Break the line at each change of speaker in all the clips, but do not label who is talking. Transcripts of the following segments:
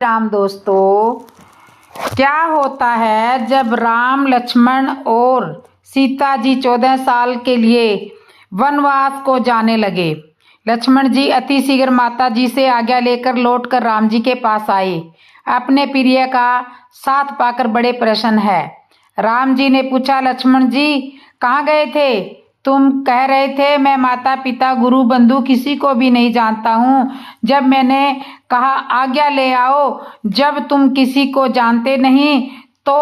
राम दोस्तों, क्या होता है जब राम, लक्ष्मण और सीता जी 14 साल के लिए वनवास को जाने लगे। लक्ष्मण जी अति शीघ्र माता जी से आज्ञा लेकर लौटकर राम जी के पास आए। अपने प्रिय का साथ पाकर बड़े प्रसन्न है। राम जी ने पूछा, लक्ष्मण जी कहाँ गए थे? तुम कह रहे थे मैं माता पिता गुरु बंधु किसी को भी नहीं जानता हूँ। जब मैंने कहा आज्ञा ले आओ, जब तुम किसी को जानते नहीं तो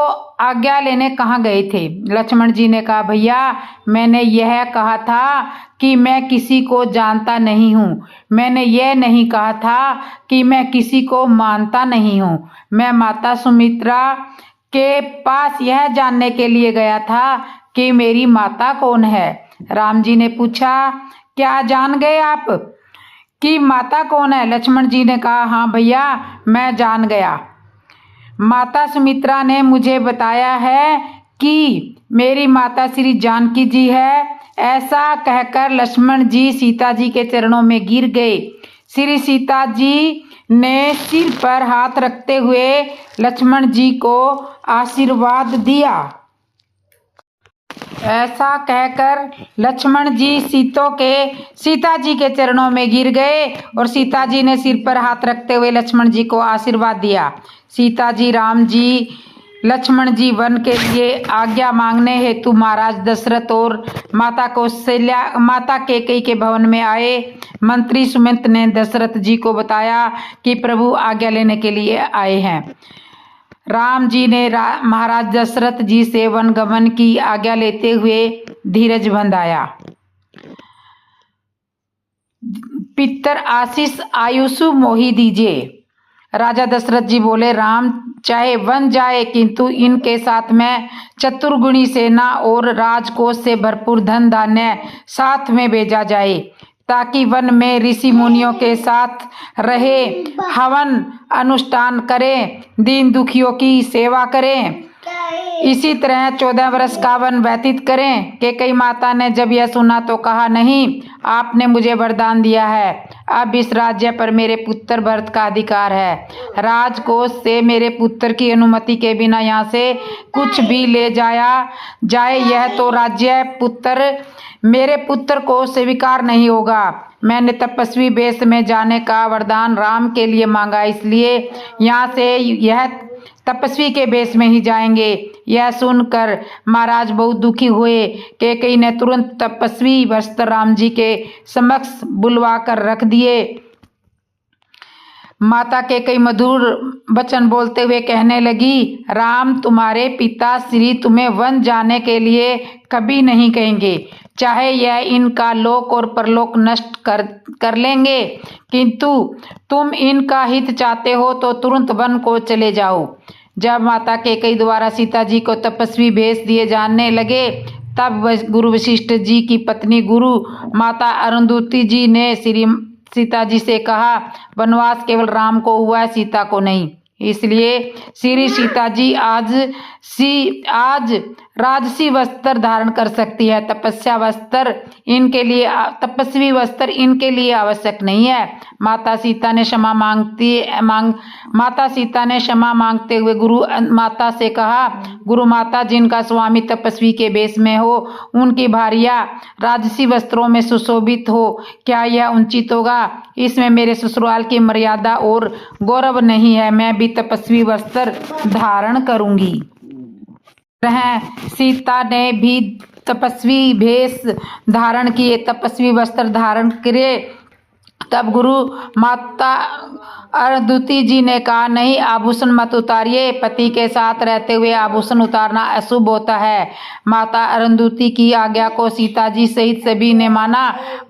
आज्ञा लेने कहाँ गए थे? लक्ष्मण जी ने कहा, भैया मैंने यह कहा था कि मैं किसी को जानता नहीं हूँ। मैंने यह नहीं कहा था कि मैं किसी को मानता नहीं हूँ। मैं माता सुमित्रा के पास यह जानने के लिए गया था कि मेरी माता कौन है। राम जी ने पूछा, क्या जान गए आप कि माता कौन है? लक्ष्मण जी ने कहा, हाँ भैया मैं जान गया। माता सुमित्रा ने मुझे बताया है कि मेरी माता श्री जानकी जी है। ऐसा कहकर लक्ष्मण जी सीता जी के चरणों में गिर गए। श्री सीता जी ने सिर पर हाथ रखते हुए लक्ष्मण जी को आशीर्वाद दिया। ऐसा कहकर लक्ष्मण जी सीता जी के चरणों में गिर गए और सीता जी ने सिर पर हाथ रखते हुए लक्ष्मण जी को आशीर्वाद दिया। सीता जी, राम जी, लक्ष्मण जी वन के लिए आज्ञा मांगने हेतु महाराज दशरथ और माता कौशल्या, माता कैकेयी के भवन में आए। मंत्री सुमित ने दशरथ जी को बताया कि प्रभु आज्ञा लेने के लिए आए हैं। राम जी ने महाराज दशरथ जी से वन गमन की आज्ञा लेते हुए धीरज बंधाया। पितर आशीष आयुषु मोहि दीजिए। राजा दशरथ जी बोले, राम चाहे वन जाए किंतु इनके साथ में चतुर्गुणी सेना और राजकोष से भरपूर धन धान्य साथ में भेजा जाए, ताकि वन में ऋषि मुनियों के साथ रहे, हवन अनुष्ठान करें, दीन दुखियों की सेवा करें। इसी तरह 14 वर्ष का वन व्यतीत करें। कैकेयी माता ने जब यह सुना तो कहा, नहीं, आपने मुझे वरदान दिया है, अब इस राज्य पर मेरे पुत्र भरत का अधिकार है। राजकोष से मेरे पुत्र की अनुमति के बिना यहाँ से कुछ भी ले जाया जाए, यह तो राज्य मेरे पुत्र को स्वीकार नहीं होगा। मैंने तपस्वी वेश में जाने का वरदान राम के लिए मांगा, इसलिए यहाँ से यह तपस्वी के वेश में ही जाएंगे। यह सुनकर महाराज बहुत दुखी हुए। कैकेयी ने तुरंत तपस्वी वस्त्र राम जी के समक्ष बुलवा कर रख दिए। माता कैकेयी मधुर वचन बोलते हुए कहने लगी, राम तुम्हारे पिता श्री तुम्हें वन जाने के लिए कभी नहीं कहेंगे, चाहे यह इनका लोक और परलोक नष्ट कर लेंगे, किंतु तुम इनका हित चाहते हो तो तुरंत वन को चले जाओ। जब माता कैकेयी द्वारा सीता जी को तपस्वी भेष दिए जाने लगे, तब गुरु वशिष्ठ जी की पत्नी गुरु माता अरुंधति जी ने सीता जी से कहा, वनवास केवल राम को हुआ है, सीता को नहीं। इसलिए श्री सीता जी आज राजसी वस्त्र धारण कर सकती है। तपस्वी वस्त्र इनके लिए आवश्यक नहीं है। माता सीता ने क्षमा मांगते हुए गुरु माता से कहा, गुरु माता, जिनका स्वामी तपस्वी के वेश में हो, उनकी भार्या राजसी वस्त्रों में सुशोभित हो, क्या यह उचित होगा? इसमें मेरे ससुराल की मर्यादा और गौरव नहीं है। मैं भी तपस्वी वस्त्र धारण करूंगी। सीता ने भी तपस्वी भेष धारण किए, तपस्वी वस्त्र धारण किए। तब गुरु माता अरुंधति जी ने कहा, नहीं, आभूषण मत उतारिए, पति के साथ रहते हुए आभूषण उतारना अशुभ होता है। माता अरुंधति की आज्ञा को सीता जी सहित सभी ने माना।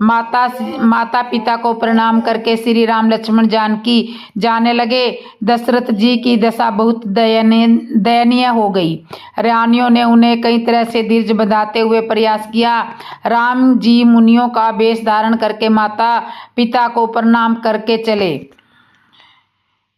माता पिता को प्रणाम करके श्री राम लक्ष्मण जानकी जाने लगे। दशरथ जी की दशा बहुत दयनीय हो गई। रानियों ने उन्हें कई तरह से धीरज बंधाते हुए प्रयास किया। राम जी मुनियों का वेश धारण करके माता पिता को प्रणाम करके चले।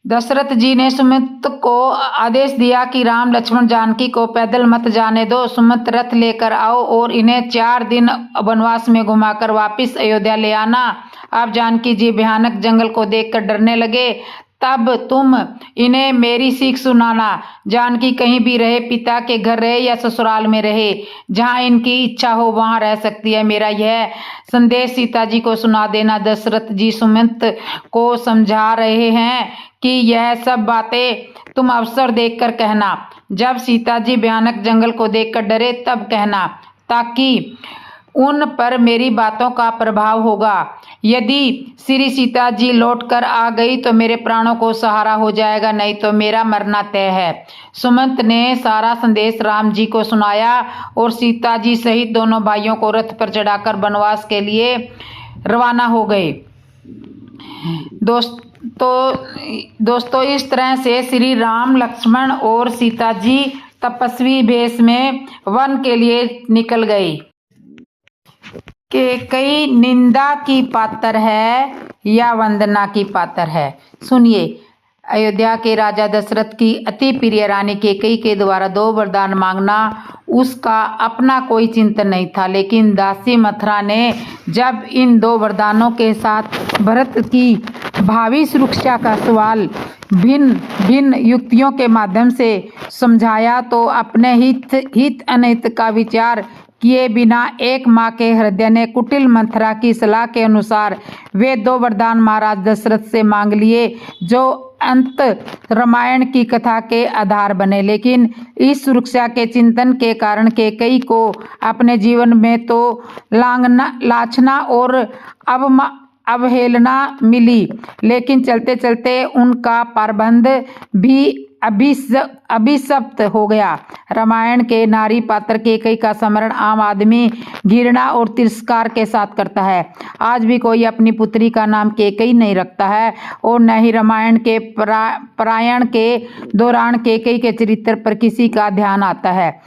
दशरथ जी ने सुमित को आदेश दिया कि राम लक्ष्मण जानकी को पैदल मत जाने दो, सुमित रथ लेकर आओ और इन्हें 4 दिन वनवास में घुमाकर वापिस अयोध्या ले आना। अब जानकी जी भयानक जंगल को देखकर डरने लगे। तब तुम इन्हें मेरी सीख सुनाना। जानकी कहीं भी रहे, पिता के घर रहे या ससुराल में रहे, जहाँ इनकी इच्छा हो वहाँ रह सकती है। मेरा यह संदेश सीता जी को सुना देना। दशरथ जी सुमंत को समझा रहे हैं कि यह सब बातें तुम अवसर देखकर कहना। जब सीता जी भयानक जंगल को देखकर डरे तब कहना, ताकि उन पर मेरी बातों का प्रभाव होगा। यदि श्री सीता जी लौट कर आ गई तो मेरे प्राणों को सहारा हो जाएगा, नहीं तो मेरा मरना तय है। सुमंत ने सारा संदेश राम जी को सुनाया और सीता जी सहित दोनों भाइयों को रथ पर चढ़ाकर वनवास के लिए रवाना हो गए। दोस्तों इस तरह से श्री राम, लक्ष्मण और सीता जी तपस्वी भेष में वन के लिए निकल गए। कैकेयी निंदा की पात्र है या वंदना की पात्र है? सुनिए। अयोध्या के राजा दशरथ की अति प्रिय रानी कैकेयी के द्वारा 2 वरदान मांगना उसका अपना कोई चिंतन नहीं था, लेकिन दासी मथुरा ने जब इन 2 वरदानों के साथ भरत की भावी सुरक्षा का सवाल भिन्न भिन्न युक्तियों के माध्यम से समझाया तो अपने हित अनहित का विचार किए बिना एक माँ के हृदय ने कुटिल मथुरा की सलाह के अनुसार वे 2 वरदान महाराज दशरथ से मांग लिए, जो अंत रामायण की कथा के आधार बने। लेकिन इस सुरक्षा के चिंतन के कारण कैकेयी को अपने जीवन में तो लांछना और अवहेलना मिली, लेकिन चलते चलते उनका प्रबंध भी अभिशप्त हो गया। रामायण के नारी पात्र कैकेयी का स्मरण आम आदमी घृणा और तिरस्कार के साथ करता है। आज भी कोई अपनी पुत्री का नाम कैकेयी नहीं रखता है और न ही रामायण के पारायण के दौरान कैकेयी के चरित्र पर किसी का ध्यान आता है।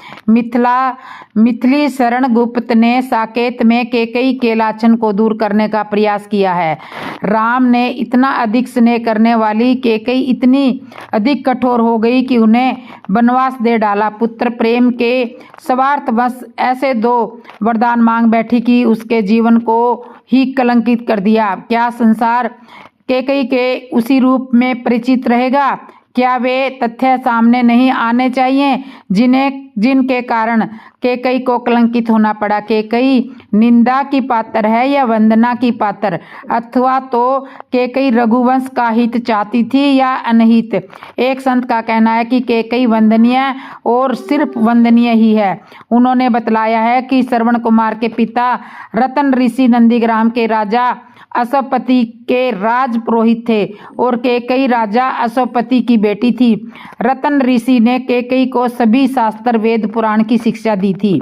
मिथिली शरण गुप्त ने साकेत में कैकेयी के लाछन को दूर करने का प्रयास किया है। राम ने इतना अधिक स्नेह करने वाली कैकेयी इतनी अधिक कठोर हो गई कि उन्हें वनवास दे डाला। पुत्र प्रेम के स्वार्थवश ऐसे 2 वरदान मांग बैठी कि उसके जीवन को ही कलंकित कर दिया। क्या संसार कैकेयी के उसी रूप में परिचित रहेगा? क्या वे तथ्य सामने नहीं आने चाहिए जिनके कारण कैकेयी को कलंकित होना पड़ा? कैकेयी निंदा की पात्र है या वंदना की पात्र? अथवा तो कैकेयी रघुवंश का हित चाहती थी या अनहित? एक संत का कहना है कि कैकेयी वंदनीय और सिर्फ वंदनीय ही है। उन्होंने बतलाया है कि श्रवण कुमार के पिता रतन ऋषि नंदीग्राम के राजा अश्वपति के राज पुरोहित थे और कैकेयी राजा अश्वपति की बेटी थी। रतन ऋषि ने कैकेयी को सभी शास्त्र, वेद, पुराण की शिक्षा दी थी।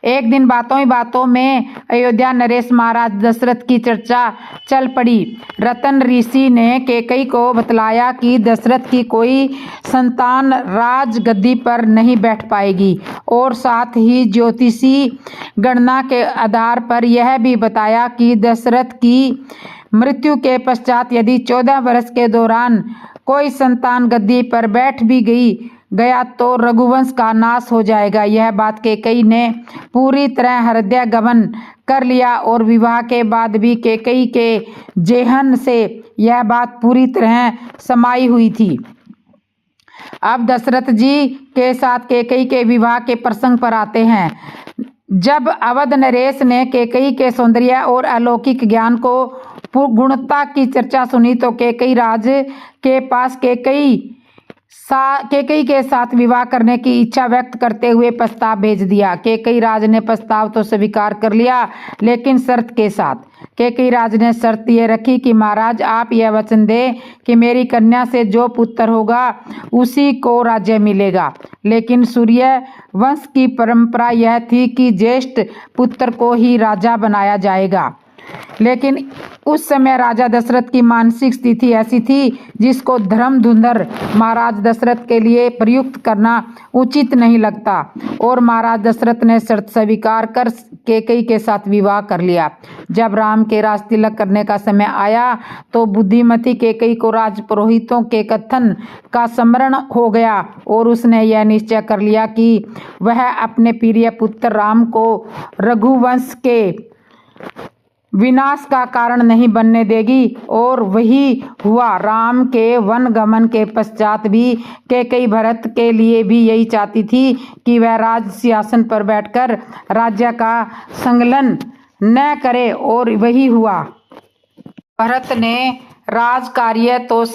एक दिन बातों ही बातों में अयोध्या नरेश महाराज दशरथ की चर्चा चल पड़ी। रतन ऋषि ने कैकेयी को बतलाया कि दशरथ की कोई संतान राज गद्दी पर नहीं बैठ पाएगी और साथ ही ज्योतिषी गणना के आधार पर यह भी बताया कि दशरथ की मृत्यु के पश्चात यदि 14 वर्ष के दौरान कोई संतान गद्दी पर बैठ भी गया तो रघुवंश का नाश हो जाएगा। यह बात कैकेयी ने पूरी तरह हृदय गमन कर लिया और विवाह के बाद भी कैकेयी के जेहन से यह बात पूरी तरह समाई हुई थी। अब दशरथ जी के साथ कैकेयी के विवाह के प्रसंग पर आते हैं। जब अवध नरेश ने कैकेयी के सौंदर्य और अलौकिक ज्ञान को गुणता की चर्चा सुनी तो कैकेयी राज के पास कैकेयी के साथ विवाह करने की इच्छा व्यक्त करते हुए प्रस्ताव भेज दिया। कैकेयी राज ने प्रस्ताव तो स्वीकार कर लिया, लेकिन शर्त के साथ। कैकेयी राज ने शर्त यह रखी कि महाराज आप यह वचन दें कि मेरी कन्या से जो पुत्र होगा उसी को राज्य मिलेगा। लेकिन सूर्य वंश की परंपरा यह थी कि ज्येष्ठ पुत्र को ही राजा बनाया जाएगा। लेकिन उस समय राजा दशरथ की मानसिक स्थिति ऐसी थी जिसको धर्मधुंधर महाराज दशरथ के लिए प्रयुक्त करना उचित नहीं लगता और महाराज दशरथ ने शर्त स्वीकार कर कैकेयी के साथ विवाह कर लिया। जब राम के राज तिलक करने का समय आया तो बुद्धिमती कैकेयी को राज पुरोहितों के कथन का स्मरण हो गया और उसने यह निश्चय कर लिया कि वह अपने प्रिय पुत्र राम को रघुवंश के विनाश का कारण नहीं बनने देगी। और वही हुआ। राम के वन गमन के पश्चात भी कैकेयी भरत के लिए भी यही चाहती थी कि वह राज सिंहासन पर बैठकर राज्य का संकलन न करे, और वही हुआ। भरत ने राज कार्य तो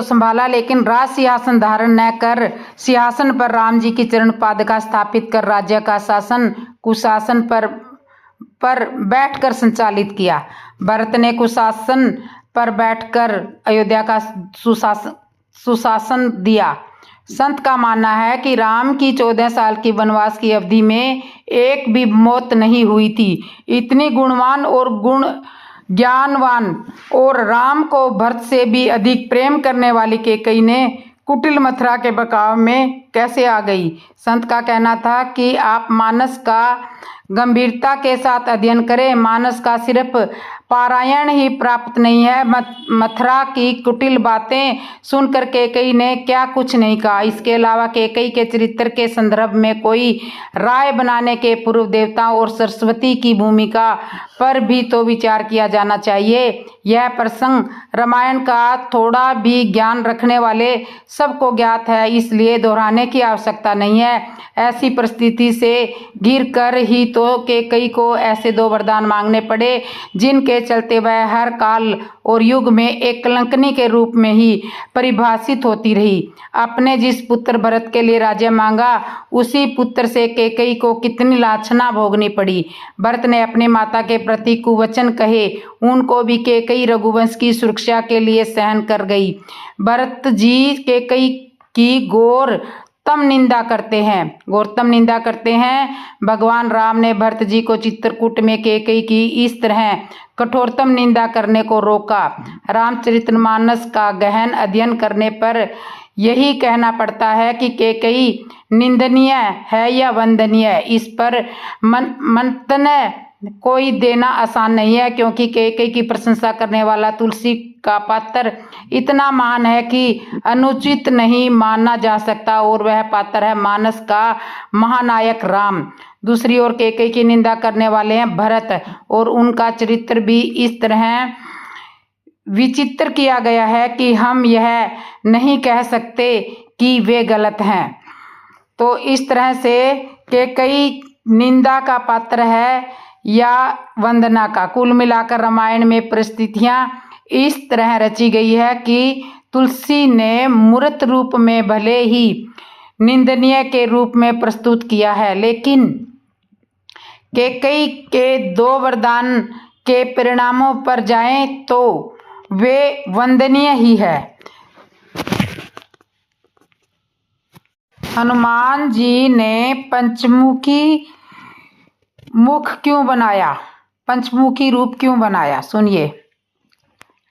संभाला, लेकिन राज सिंहासन धारण न कर सिंहासन पर राम जी की चरण पादुका स्थापित कर राज्य का शासन कुशासन पर बैठकर संचालित किया। भरत ने कुशासन पर बैठकर अयोध्या का सुशासन दिया। संत का मानना है कि राम की 14 साल की वनवास की अवधि में एक भी मौत नहीं हुई थी। इतनी गुणवान और ज्ञानवान और राम को भरत से भी अधिक प्रेम करने वाली कैकेयी ने कुटिल मथुरा के बकाव में कैसे आ गई। संत का कहना था कि आप मानस का गंभीरता के साथ अध्ययन करें। मानस का सिर्फ पारायण ही प्राप्त नहीं है। मथुरा की कुटिल बातें सुनकर कैकेयी ने क्या कुछ नहीं कहा। इसके अलावा कैकेयी के चरित्र के संदर्भ में कोई राय बनाने के पूर्व देवताओं और सरस्वती की भूमिका पर भी तो विचार किया जाना चाहिए। यह प्रसंग रामायण का थोड़ा भी ज्ञान रखने वाले सबको ज्ञात है, इसलिए दोहराने की आवश्यकता नहीं है। ऐसी परिस्थिति से घिर कर ही तो कैकेयी को ऐसे 2 वरदान मांगने पड़े, जिनके चलते वह हर काल और युग में एक कलंकनी के रूप में ही परिभाषित होती रही। अपने जिस पुत्र भरत के लिए राज्य मांगा, उसी पुत्र से कैकेयी को कितनी लांछना भोगनी पड़ी। भरत ने अपनी माता के प्रति कुवचन कहे, उनको भी कैकेयी रघुवंश की सुरक्षा के लिए सहन कर गई। भरत जी कैकेयी की घोरतम निंदा करते हैं। भगवान राम ने भरत जी को चित्रकूट में कैकेयी की इस तरह कठोरतम निंदा करने को रोका। रामचरितमानस का गहन अध्ययन करने पर यही कहना पड़ता है कि कैकेयी निंदनीय है या वंदनीय, इस पर मंतव्य कोई देना आसान नहीं है, क्योंकि कैकेयी की प्रशंसा करने वाला तुलसी का पात्र इतना महान है कि अनुचित नहीं माना जा सकता, और वह पात्र है मानस का महानायक राम। दूसरी ओर कैकेयी की निंदा करने वाले हैं भरत, और उनका चरित्र भी इस तरह विचित्र किया गया है कि हम यह नहीं कह सकते कि वे गलत हैं। तो इस तरह से कैकेयी निंदा का पात्र है या वंदना का। कुल मिलाकर रामायण में परिस्थितियां इस तरह रची गई है कि तुलसी ने मूर्त रूप में भले ही निंदनीय के रूप में प्रस्तुत किया है, लेकिन कैकेयी के 2 वरदान के परिणामों पर जाएं तो वे वंदनीय ही है। हनुमान जी ने पंचमुखी रूप क्यों बनाया, सुनिए।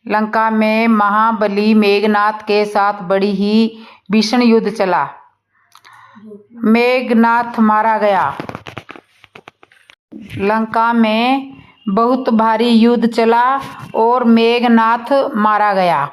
लंका में महाबली मेघनाथ के साथ बड़ी ही भीषण युद्ध चला। मेघनाथ मारा गया। लंका में बहुत भारी युद्ध चला और मेघनाथ मारा गया।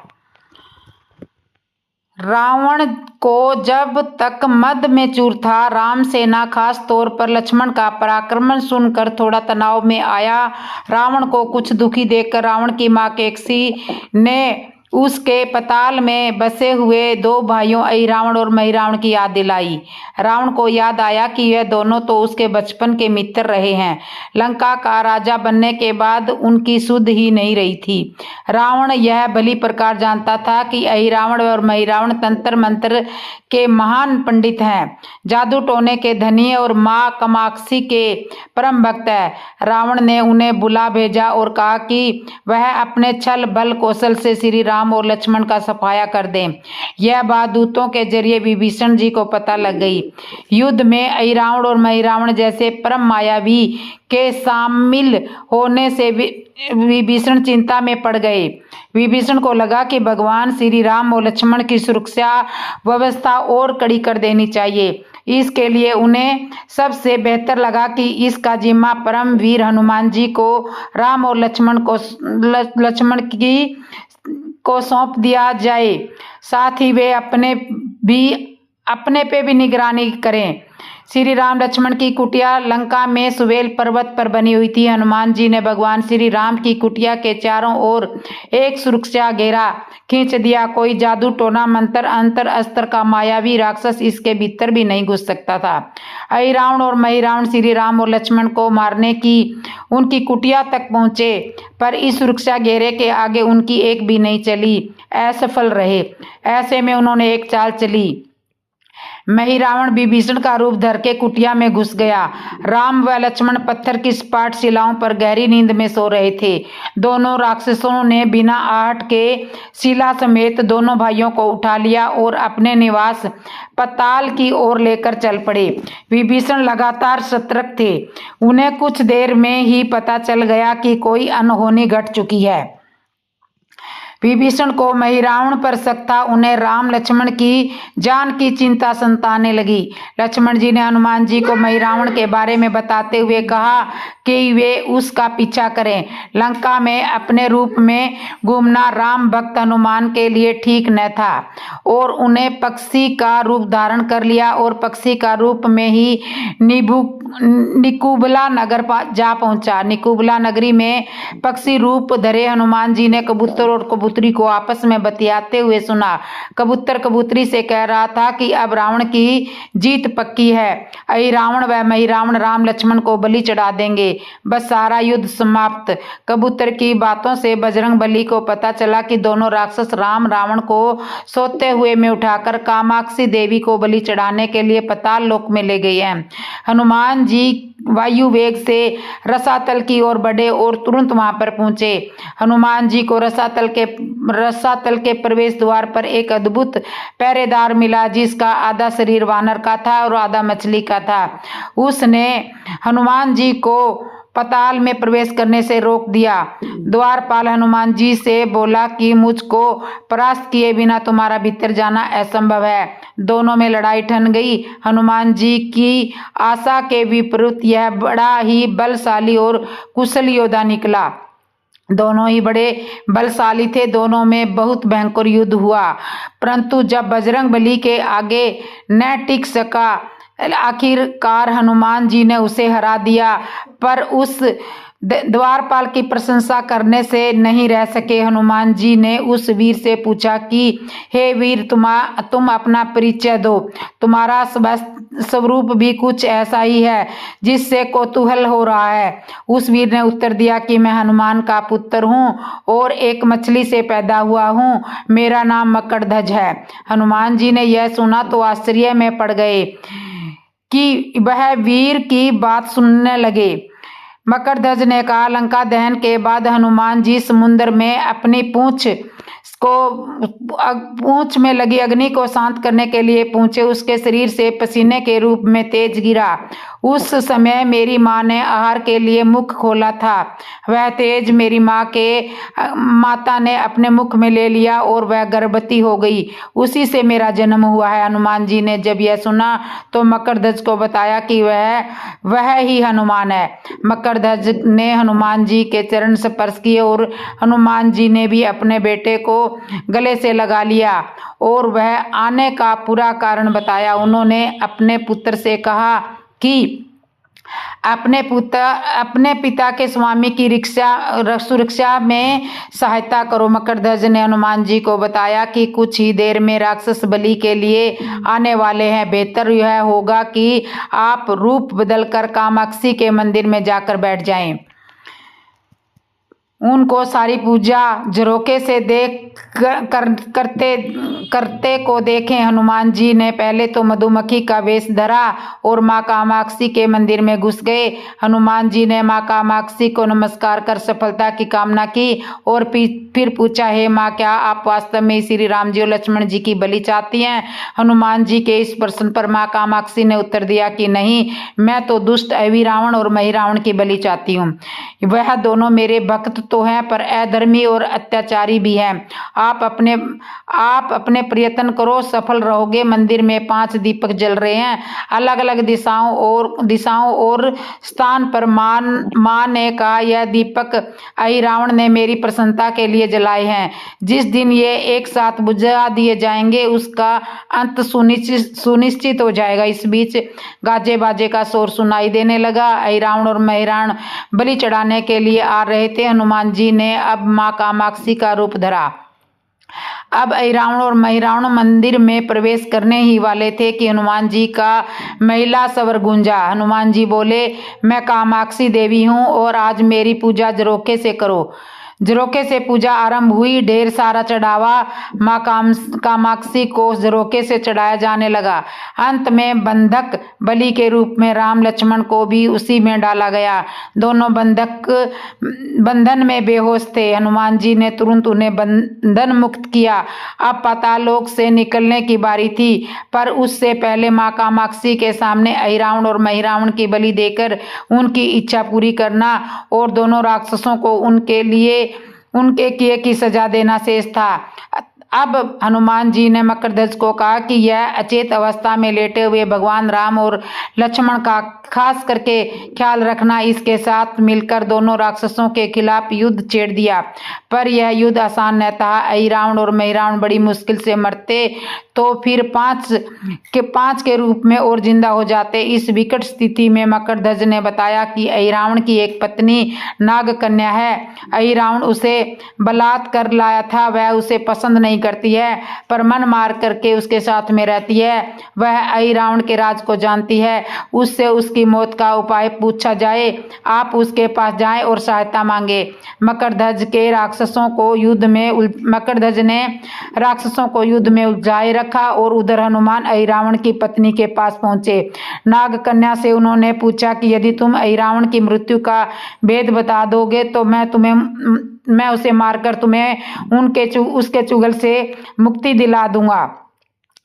रावण को जब तक मद में चूर था, राम सेना खास तौर पर लक्ष्मण का पराक्रम सुनकर थोड़ा तनाव में आया। रावण को कुछ दुखी देखकर रावण की मां कैकसी ने उसके पताल में बसे हुए 2 भाइयों अहिरावण और महिरावण की याद दिलाई। रावण को याद आया कि यह दोनों तो उसके बचपन के मित्र रहे हैं। लंका का राजा बनने के बाद उनकी सुध ही नहीं रही थी। रावण यह भली प्रकार जानता था कि अहिरावण और महिरावण तंत्र मंत्र के महान पंडित हैं, जादू टोने के धनी और मां कामाक्षी के परम भक्त है। रावण ने उन्हें बुला भेजा और कहा कि वह अपने छल बल कौशल से श्री राम और लक्ष्मण का सफाया कर दें। यह बात दूतों के जरिए विभीषण जी को पता लग गई। युद्ध में अहिरावण और महिरावण जैसे परम मायावी के शामिल होने से विभीषण चिंता में पड़ गए। विभीषण को लगा कि भगवान श्री राम और लक्ष्मण की सुरक्षा व्यवस्था और कड़ी कर देनी चाहिए। इसके लिए उन्हें सबसे बेहतर लगा कि इसका जिम्मा परम वीर हनुमान जी को राम और लक्ष्मण को सौंप दिया जाए। साथ ही वे अपने पे भी निगरानी करें। श्री राम लक्ष्मण की कुटिया लंका में सुवेल पर्वत पर बनी हुई थी। हनुमान जी ने भगवान श्री राम की कुटिया के चारों ओर एक सुरक्षा घेरा खींच दिया। कोई जादू टोना मंत्र अंतर अस्त्र का मायावी राक्षस इसके भीतर भी नहीं घुस सकता था। अहिरावण और महिरावण श्री राम और लक्ष्मण को मारने की उनकी कुटिया तक पहुंचे, पर इस सुरक्षा घेरे के आगे उनकी एक भी नहीं चली, असफल रहे। ऐसे में उन्होंने एक चाल चली। महिरावण विभीषण का रूप धर के कुटिया में घुस गया। राम व लक्ष्मण पत्थर की सपाट शिलाओं पर गहरी नींद में सो रहे थे। दोनों राक्षसों ने बिना आहट के शिला समेत दोनों भाइयों को उठा लिया और अपने निवास पताल की ओर लेकर चल पड़े। विभीषण लगातार सतर्क थे। उन्हें कुछ देर में ही पता चल गया कि कोई अनहोनी घट चुकी है। विभीषण को महिरावण पर शक था। उन्हें राम लक्ष्मण की जान की चिंता सताने लगी। लक्ष्मण जी ने हनुमान जी को महिरावण के बारे में बताते हुए कहा कि वे उसका पीछा करें। लंका में अपने रूप में घूमना राम भक्त हनुमान के लिए ठीक न था और उन्हें पक्षी का रूप धारण कर लिया और पक्षी का रूप में ही निकुबला नगर जा पहुंचा। निकुबला नगरी में पक्षी रूप धरे हनुमान जी ने कबूतर और कबूतरी को आपस में बतियाते हुए सुना। कबूतर कबूतरी से कह रहा था कि अब रावण की जीत पक्की है। अहिरावण व महिरावण राम लक्ष्मण को बलि चढ़ा देंगे, बस सारा युद्ध समाप्त। कबूतर की बातों से बजरंग बली को पता चला कि दोनों राक्षस राम रावण को सोते हुए में उठाकर कामाक्षी देवी को बलि चढ़ाने के लिए पताल लोक में ले गए हैं। हनुमान जी वायु वेग से रसातल की ओर बढ़े और तुरंत वहां पर पहुंचे। हनुमान जी को रसातल के प्रवेश द्वार पर एक अद्भुत पहरेदार मिला, जिसका आधा शरीर वानर का था और आधा मछली का था। उसने हनुमान जी को पताल में प्रवेश करने से रोक दिया। द्वारपाल हनुमान जी से बोला कि मुझको परास्त किए बिना तुम्हारा भीतर जाना असंभव है। दोनों में लड़ाई ठन गई। हनुमान जी की आशा के विपरीत यह बड़ा ही बलशाली और कुशल योद्धा निकला। दोनों ही बड़े बलशाली थे। दोनों में बहुत भयंकर युद्ध हुआ, परंतु जब बजरंग बली के आगे न टिक सका, आखिरकार हनुमान जी ने उसे हरा दिया। पर उस द्वारपाल की प्रशंसा करने से नहीं रह सके। हनुमान जी ने उस वीर से पूछा कि हे वीर, तुम अपना परिचय दो। तुम्हारा स्वरूप भी कुछ ऐसा ही है जिससे कौतूहल हो रहा है। उस वीर ने उत्तर दिया कि मैं हनुमान का पुत्र हूँ और एक मछली से पैदा हुआ हूँ। मेरा नाम मकरध्वज है। हनुमान जी ने यह सुना तो आश्चर्य में पड़ गए कि वह वीर की बात सुनने लगे। मकरध्वज ने कहा, लंका दहन के बाद हनुमान जी समुद्र में अपनी पूंछ में लगी अग्नि को शांत करने के लिए पहुंचे। उसके शरीर से पसीने के रूप में तेज गिरा। उस समय मेरी माँ ने आहार के लिए मुख खोला था। वह तेज मेरी माता ने अपने मुख में ले लिया और वह गर्भवती हो गई। उसी से मेरा जन्म हुआ है। हनुमान जी ने जब यह सुना तो मकरध्वज को बताया कि वह ही हनुमान है। मकरध्वज ने हनुमान जी के चरण स्पर्श किए और हनुमान जी ने भी अपने बेटे को गले से लगा लिया और वह आने का पूरा कारण बताया। उन्होंने अपने पुत्र से कहा कि अपने पिता के स्वामी की सुरक्षा में सहायता करो। मकरध्वज ने हनुमान जी को बताया कि कुछ ही देर में राक्षस बलि के लिए आने वाले हैं। बेहतर यह होगा कि आप रूप बदलकर कामाक्षी के मंदिर में जाकर बैठ जाएं। उनको सारी पूजा झरोके से करते को देखें। हनुमान जी ने पहले तो मधुमक्खी का वेश धरा और माँ कामाक्षी के मंदिर में घुस गए। हनुमान जी ने माँ कामाक्षी को नमस्कार कर सफलता की कामना की और फिर पूछा, हे माँ, क्या आप वास्तव में श्री राम जी और लक्ष्मण जी की बलि चाहती हैं? हनुमान जी के इस प्रश्न पर माँ कामाक्षी ने उत्तर दिया कि नहीं, मैं तो दुष्ट अहिरावण और महिरावण की बलि चाहती हूँ। वह दोनों मेरे भक्त तो हैं पर अधर्मी और अत्याचारी भी हैं। आप अपने प्रयत्न करो, सफल रहोगे। मंदिर में 5 दीपक जल रहे हैं, अलग अलग दिशाओं और स्थान पर। माँ ने कहा, यह दीपक अहिरावण ने मेरी प्रसन्नता के लिए जलाए हैं। जिस दिन ये एक साथ बुझा दिए जाएंगे उसका अंत सुनिश्चित हो जाएगा। इस बीच गाजे बाजे का शोर सुनाई देने लगा। अहिरावण और महिरावण बलि चढ़ाने के लिए आ रहे थे। हनुमान जी ने अब माँ कामाक्षी का रूप धरा। अब अहिरावण और महिरावण मंदिर में प्रवेश करने ही वाले थे कि हनुमान जी का महिला स्वर गूंजा। हनुमान जी बोले, मैं कामाक्षी देवी हूँ और आज मेरी पूजा झरोखे से करो। झरोखे से पूजा आरंभ हुई। ढेर सारा चढ़ावा माँ कामाक्षी को झरोखे से चढ़ाया जाने लगा। अंत में बंधक बलि के रूप में राम लक्ष्मण को भी उसी में डाला गया। दोनों बंधन में बेहोश थे। हनुमान जी ने तुरंत उन्हें बंधन मुक्त किया। अब पाताललोक से निकलने की बारी थी, पर उससे पहले माँ कामाक्षी के सामने अहिरावण और महिरावण की बलि देकर उनकी इच्छा पूरी करना और दोनों राक्षसों को उनके किए की सजा देना शेष था। अब हनुमान जी ने मकरध्वज को कहा कि यह अचेत अवस्था में लेटे हुए भगवान राम और लक्ष्मण का खास करके ख्याल रखना। इसके साथ मिलकर दोनों राक्षसों के खिलाफ युद्ध छेड़ दिया, पर यह युद्ध आसान न था। अहिरावण और महिरावण बड़ी मुश्किल से मरते तो फिर 5 के रूप में और जिंदा हो जाते। इस विकट स्थिति में मकरध्वज ने बताया कि अहिरावण की एक पत्नी नागकन्या है। अहिरावण उसे बलात् कर लाया था। वह उसे पसंद नहीं करती है, पर मन मार करके उसके साथ में रहती है। वह अहिरावण के राज को जानती है। उससे उसकी मौत का उपाय पूछा जाए। आप उसके पास जाएं और सहायता मांगे। मकरध्वज ने राक्षसों को युद्ध में उलझाए रखा और उधर हनुमान अहिरावण की पत्नी के पास पहुंचे। नागकन्या से उन्होंने पूछा कि यदि तुम अहिरावण की मृत्यु का भेद बता दोगे तो मैं उसे मारकर तुम्हें उसके चुगल से मुक्ति दिला दूंगा।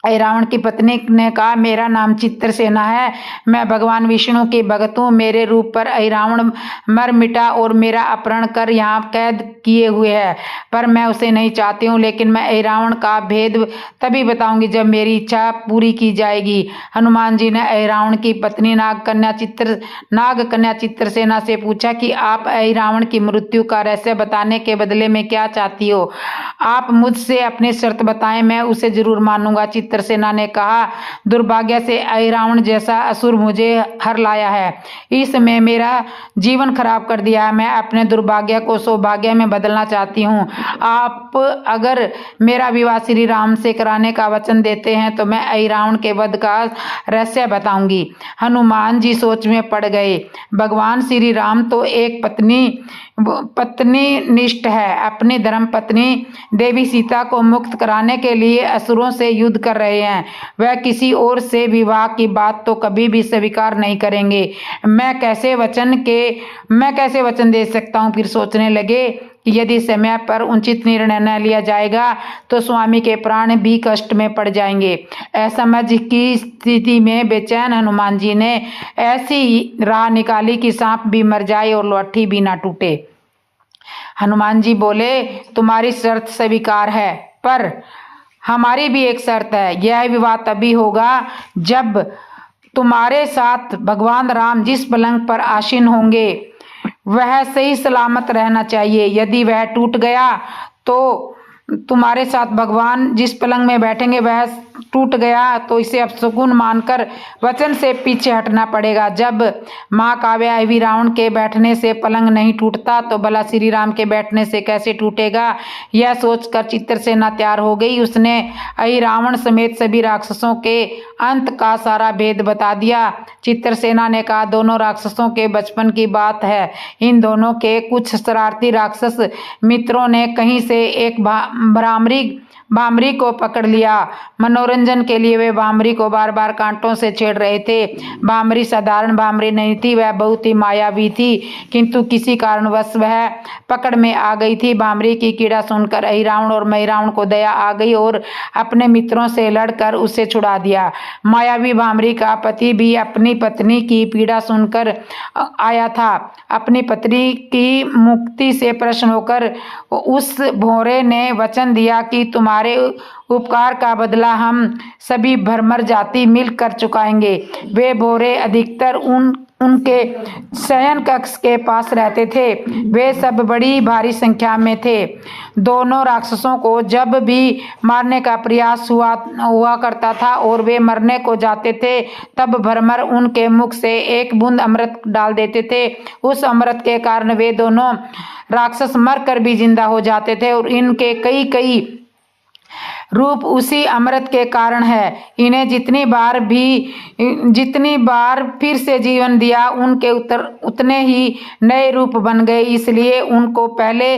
अहिरावण की पत्नी ने कहा, मेरा नाम चित्रसेना है। मैं भगवान विष्णु की भक्त हूँ। मेरे रूप पर अहिरावण मर मिटा और मेरा अपहरण कर यहाँ कैद किए हुए है, पर मैं उसे नहीं चाहती हूँ। लेकिन मैं अहिरावण का भेद तभी बताऊंगी जब मेरी इच्छा पूरी की जाएगी। हनुमान जी ने अहिरावण की पत्नी नागकन्या चित्रसेना से पूछा कि आप अहिरावण की मृत्यु का रहस्य बताने के बदले में क्या चाहती हो? आप मुझसे अपनी शर्त बताएं, मैं उसे जरूर मानूंगा। चित्रसेना ने कहा, दुर्भाग्य से अहिरावण जैसा असुर मुझे हर लाया है। इसमें मेरा जीवन खराब कर दिया है। मैं अपने दुर्भाग्य को सौभाग्य में बदलना चाहती हूँ। आप अगर मेरा विवाह श्री राम से कराने का वचन देते हैं तो मैं अहिरावण के वध का रहस्य बताऊंगी। हनुमान जी सोच में पड़ गए। भगवान श्री राम तो एक पत्नी निष्ठ है। अपनी धर्म पत्नी देवी सीता को मुक्त कराने के लिए असुरों से युद्ध कर रहे हैं। वह किसी और से विवाह की बात तो कभी भी स्वीकार नहीं करेंगे। मैं कैसे वचन दे सकता हूँ? फिर सोचने लगे कि यदि समय पर उचित निर्णय न लिया जाएगा तो स्वामी के प्राण भी कष्ट में पड़ जाएंगे। असमझ की स्थिति में बेचैन हनुमान जी ने ऐसी राह निकाली कि सांप भी मर जाए और लाठी भी ना टूटे। हनुमान जी बोले, तुम्हारी शर्त स्वीकार है, पर हमारी भी एक शर्त है। यह विवाह तभी होगा जब तुम्हारे साथ भगवान राम जिस पलंग पर आसीन होंगे वह सही सलामत रहना चाहिए। यदि वह टूट गया तो तुम्हारे साथ भगवान जिस पलंग में बैठेंगे वह टूट गया तो इसे अपशकुन मानकर वचन से पीछे हटना पड़ेगा। जब महाकाव्य अहिरावण के बैठने से पलंग नहीं टूटता तो भला श्री राम के बैठने से कैसे टूटेगा? यह सोचकर चित्रसेना तैयार हो गई। उसने अहिरावण समेत सभी राक्षसों के अंत का सारा भेद बता दिया। चित्रसेना ने कहा, दोनों राक्षसों के बचपन की बात है। इन दोनों के कुछ शरारती राक्षस मित्रों ने कहीं से एक भामरी को पकड़ लिया। मनोरंजन के लिए वे भामरी को बार बार कांटों से छेड़ रहे थे। भामरी साधारण भामरी नहीं थी, वह बहुत ही मायावी थी, किंतु किसी कारणवश वह पकड़ में आ गई थी। भामरी की पीड़ा सुनकर अहिरावण और महिरावण को दया आ गई और अपने मित्रों से लड़कर उसे छुड़ा दिया। मायावी भामरी का पति भी अपनी पत्नी की पीड़ा सुनकर आया था। अपनी पत्नी की मुक्ति से प्रसन्न होकर उस भौरे ने वचन दिया कि तुम्हारे उपकार का बदला हम सभी भ्रमर जाति मिलकर चुकाएंगे। वे भौरे अधिकतर उनके शयन कक्ष के पास रहते थे। वे सब बड़ी भारी संख्या में थे। दोनों राक्षसों को जब भी मारने का प्रयास हुआ करता था और वे मरने को जाते थे, तब भ्रमर उनके मुख से एक बूंद अमृत डाल देते थे। उस अमृत के कारण वे दोनों राक्षस मरकर भी जिंदा हो जाते थे और इनके कई रूप उसी अमृत के कारण है। इन्हें जितनी बार फिर से जीवन दिया, उनके उतने ही नए रूप बन गए, इसलिए उनको पहले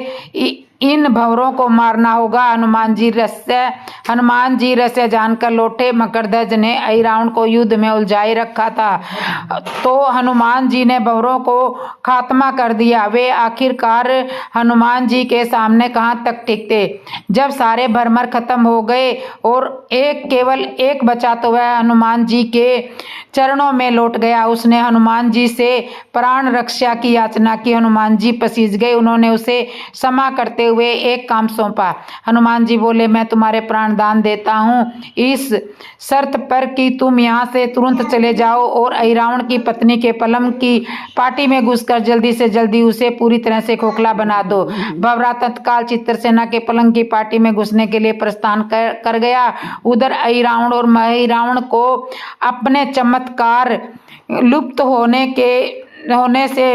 इन भंवरों को मारना होगा। हनुमान जी रहस्य जानकर लौटे। मकरध्वज ने अहिरावण को युद्ध में उलझाए रखा था, तो हनुमान जी ने भंवरों को खात्मा कर दिया। वे आखिरकार हनुमान जी के सामने कहाँ तक टिकते। जब सारे भ्रमर खत्म हो गए और केवल एक बचा, तो वह हनुमान जी के चरणों में लौट गया। उसने हनुमान जी से प्राण रक्षा की याचना की। हनुमान जी पसीज गए। उन्होंने उसे क्षमा करते हुए एक काम सौंपा। हनुमान जी बोले, मैं तुम्हारे प्राण दान देता हूँ, इस शर्त पर कि तुम यहाँ से तुरंत चले जाओ और अहिरावण की पत्नी के पलंग की पार्टी में घुसकर जल्दी से जल्दी उसे पूरी तरह से खोखला बना दो। भंवरा तत्काल चित्रसेना के पलंग की पार्टी में घुसने के लिए प्रस्थान कर गया। उधर अहिरावण और महिरावण को अपने चमत्कार लुप्त होने से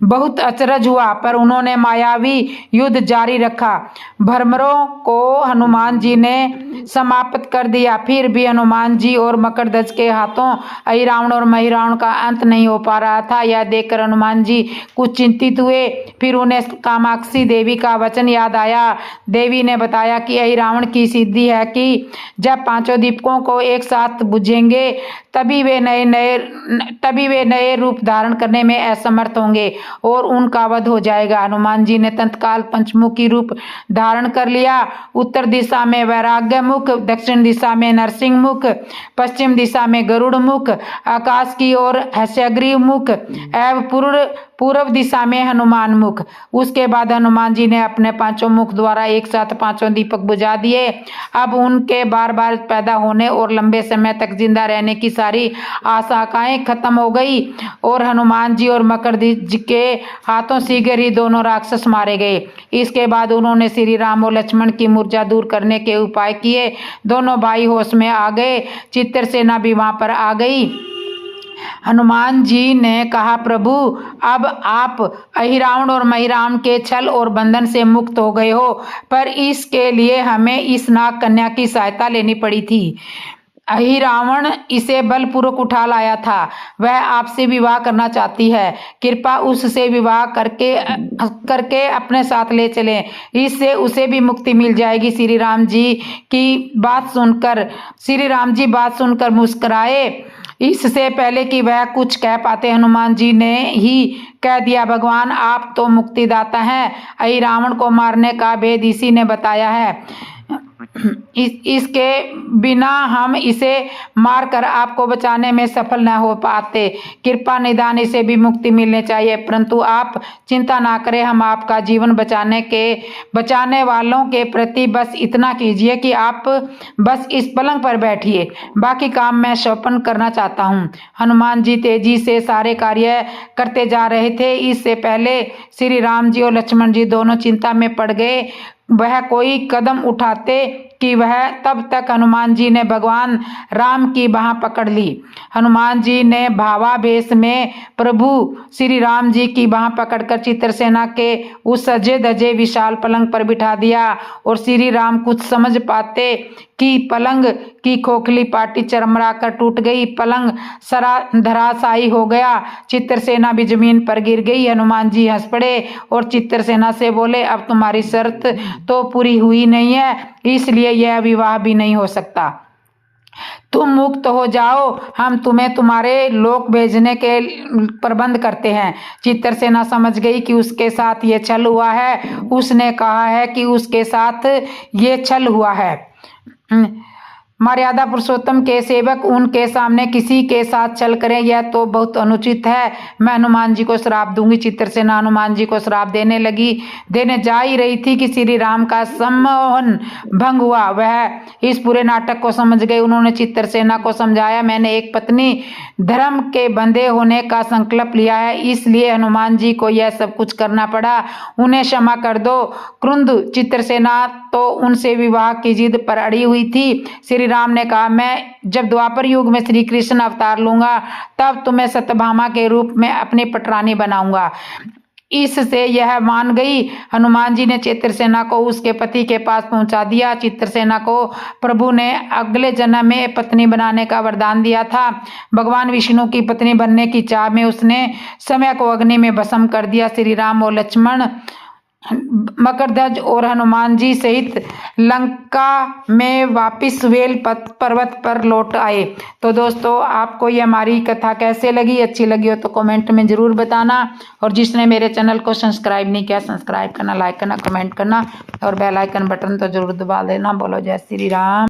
बहुत अचरज हुआ, पर उन्होंने मायावी युद्ध जारी रखा। भ्रमरों को हनुमान जी ने समाप्त कर दिया। फिर भी हनुमान जी और मकरध्वज के हाथों अहिरावण और महिरावण का अंत नहीं हो पा रहा था। यह देखकर हनुमान जी कुछ चिंतित हुए। फिर उन्हें कामाक्षी देवी का वचन याद आया। देवी ने बताया कि अहिरावण की सिद्धि है कि जब पांचों दीपकों को एक साथ बुझेंगे, तभी वे नए रूप धारण करने में असमर्थ होंगे और उनका वध हो जाएगा। हनुमान जी ने तत्काल पंचमुखी रूप धारण कर लिया। उत्तर दिशा में वैराग्य मुख, दक्षिण दिशा में नरसिंह मुख, पश्चिम दिशा में गरुड़ मुख, आकाश की ओर हर्षग्रीव मुख एवं पूर्व दिशा में हनुमान मुख। उसके बाद हनुमान जी ने अपने पांचों मुख द्वारा एक साथ पांचों दीपक बुझा दिए। अब उनके बार बार पैदा होने और लंबे समय तक जिंदा रहने की सारी आशंकाएं खत्म हो गई और हनुमान जी और मकरध्वज के हाथों शीघ्र ही दोनों राक्षस मारे गए। इसके बाद उन्होंने श्री राम और लक्ष्मण की मूर्छा दूर करने के उपाय किए। दोनों भाई होश में आ गए। चित्रसेना भी वहां पर आ गई। हनुमान जी ने कहा, प्रभु अब आप अहिरावण और महिरावण के छल और बंधन से मुक्त हो गए हो, पर इसके लिए हमें इस नाग कन्या की सहायता लेनी पड़ी थी। अहिरावण इसे बलपूर्वक उठा लाया था। वह आपसे विवाह करना चाहती है। कृपा उससे विवाह करके अपने साथ ले चलें, इससे उसे भी मुक्ति मिल जाएगी। श्री राम जी बात सुनकर मुस्कुराए। इससे पहले कि वह कुछ कह पाते, हनुमान जी ने ही कह दिया, भगवान आप तो मुक्तिदाता हैं। अहिरावण को मारने का भेद इसी ने बताया है। इसके बिना हम इसे मारकर आपको बचाने में सफल न हो पाते। कृपा निदान इसे भी मुक्ति मिलनी चाहिए, परंतु आप चिंता ना करें। हम आपका जीवन बचाने वालों के प्रति बस इतना कीजिए कि आप बस इस पलंग पर बैठिए, बाकी काम मैं संपन्न करना चाहता हूँ। हनुमान जी तेजी से सारे कार्य करते जा रहे थे। इससे पहले श्री राम जी और लक्ष्मण जी दोनों चिंता में पड़ गए। वह कोई कदम उठाते कि तब तक हनुमान जी ने भगवान राम की बाह पकड़ ली। हनुमान जी ने भावावेश में प्रभु श्री राम जी की बाह पकड़कर चित्रसेना के उस सजे धजे विशाल पलंग पर बिठा दिया और श्री राम कुछ समझ पाते कि पलंग की खोखली पाटी चरमरा कर टूट गई। पलंग धराशायी हो गया। चित्रसेना भी जमीन पर गिर गई। हनुमान जी हंस पड़े और चित्रसेना से बोले, अब तुम्हारी शर्त तो पूरी हुई नहीं है, इसलिए यह विवाह भी नहीं हो सकता। तुम मुक्त हो जाओ, हम तुम्हें तुम्हारे लोक भेजने के प्रबंध करते हैं। चित्रसेना समझ गई कि उसके साथ ये छल हुआ है। उसने कहा है कि उसके साथ ये छल हुआ है। मर्यादा पुरुषोत्तम के सेवक उनके सामने किसी के साथ छल करें, यह तो बहुत अनुचित है। मैं हनुमान जी को श्राप दूंगी। चित्रसेना हनुमान जी को श्राप देने जा ही रही थी कि श्री राम का सम्मोहन भंग हुआ। वह इस पूरे नाटक को समझ गए। उन्होंने चित्रसेना को समझाया, मैंने एक पत्नी धर्म के बंधे होने का संकल्प लिया है, इसलिए हनुमान जी को यह सब कुछ करना पड़ा। उन्हें क्षमा कर दो। क्रुद्ध चित्रसेना तो उनसे विवाह की जिद पर अड़ी हुई थी। श्री राम ने कहा, मैं जब द्वापर युग में श्री कृष्ण अवतार लूंगा तब तुम्हें सत्यभामा के रूप में अपनी पटरानी बनाऊंगा। इससे यह मान गई। हनुमान जी ने चित्रसेना को उसके पति के पास पहुंचा दिया। चित्रसेना को प्रभु ने अगले जन्म में पत्नी बनाने का वरदान दिया था। भगवान विष्णु की पत्नी बनने की चाह में उसने समय को अग्नि में भस्म कर दिया। श्री राम और लक्ष्मण मकरध्वज और हनुमान जी सहित लंका में वापिस वेल पर्वत पर लौट आए। तो दोस्तों, आपको ये हमारी कथा कैसे लगी? अच्छी लगी हो तो कमेंट में ज़रूर बताना। और जिसने मेरे चैनल को सब्सक्राइब नहीं किया, सब्सक्राइब करना, लाइक करना, कमेंट करना और बेल आइकन बटन तो ज़रूर दबा देना। बोलो जय श्री राम।